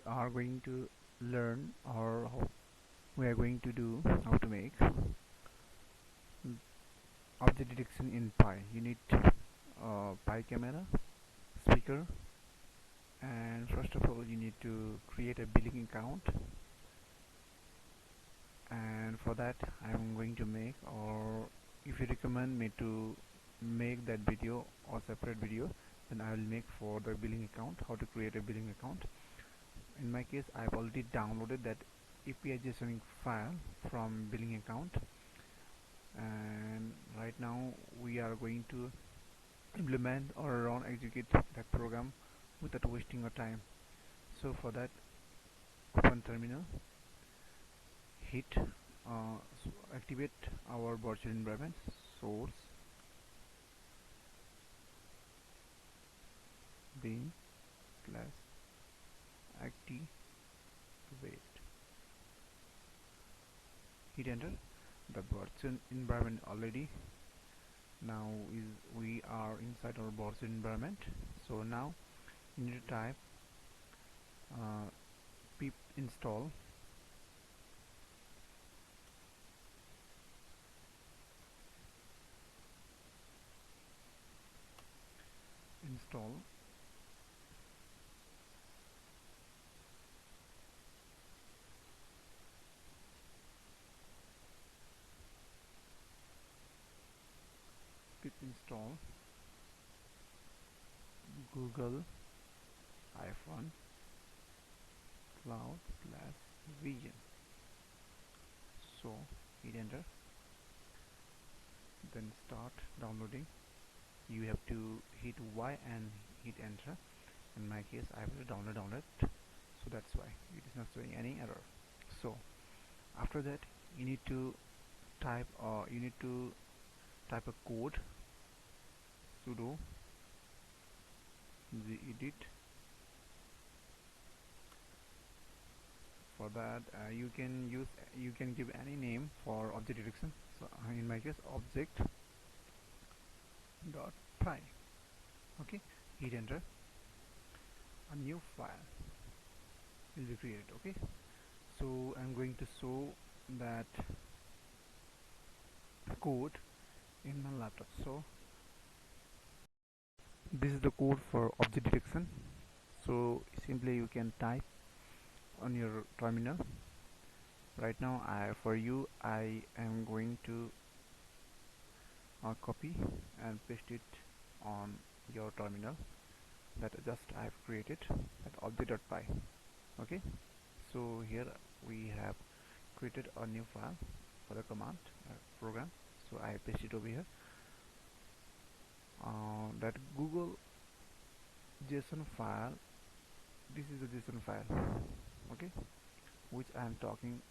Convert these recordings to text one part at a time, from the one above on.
are going to learn or how we are going to do how to make object detection in Pi. You need Pi camera, speaker, and first of all you need to create a billing account, and for that I'm going to make, or if you recommend me to make that video or separate video, then I will make for the billing account, how to create a billing account. In my case I've already downloaded that API JSON file from billing account, and right now we are going to implement or run execute that program without wasting our time. So for that, open terminal, hit activate our virtual environment, source bin slash activate, hit enter. The virtual environment already now is we are inside our virtual environment. So now you need to type pip install install pip install Google iPhone cloud slash vision. So hit enter, then start downloading. You have to hit Y and hit enter. In my case I will download, so that's why it is not showing any error. So after that you need to type a code, sudo gedit. For that you can give any name for object detection. So in my case object dot py. Okay, hit enter. A new file will be created. Okay, so I'm going to show that code in my laptop. So this is the code for object detection. So simply you can type on your terminal. Right now I am going to copy and paste it on your terminal that just I have created at object.py. Okay, so here we have created a new file for the command program. So I paste it over here. That Google JSON file, this is a JSON file, okay, which I am talking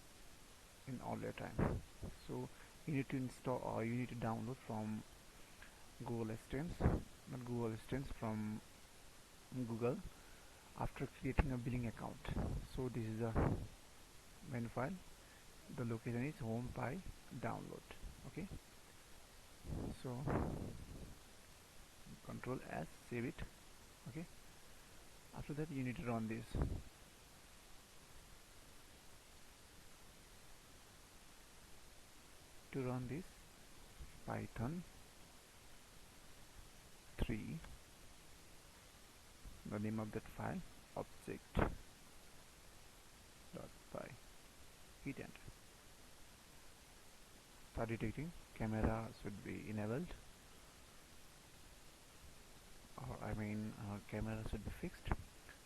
in earlier time. So you need to install or you need to download from Google Assistant, not Google Assistant, from Google, after creating a billing account. So this is a main file. The location is home by download. Okay, so control S, save it. Okay, after that you need to run this. To run this, Python 3, the name of that file, object.py, hit enter. For detecting, camera should be enabled, or camera should be fixed.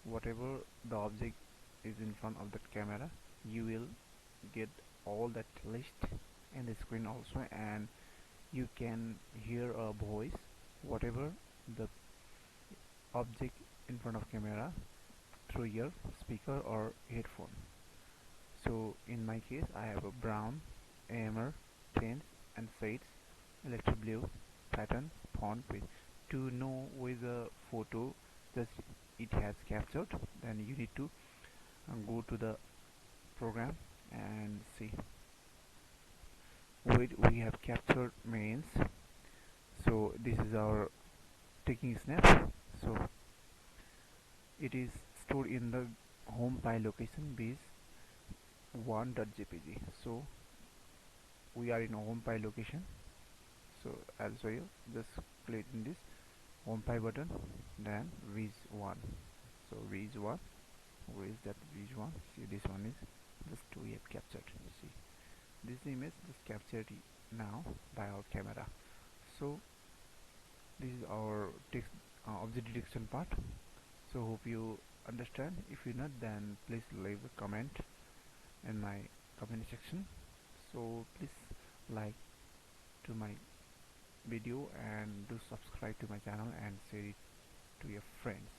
Whatever the object is in front of that camera, you will get all that list in the screen also, and you can hear a voice whatever the object in front of camera through your speaker or headphone. So in my case I have a brown AMR 10 and fades electro blue pattern font with. To know whether photo just it has captured, then you need to go to the program and see what we have captured means. So this is our taking snap. So it is stored in the home file location is 1.jpg. So we are in a home file location. So I'll show you. Just click in this home file button, then visual 1. So visual 1, where is that visual 1? See, this one is just we have captured. See, this image just captured now by our camera. So this is our text object detection part. So hope you understand. If you not, then please leave a comment in my comment section. So please like to my video and do subscribe to my channel and share it to your friends.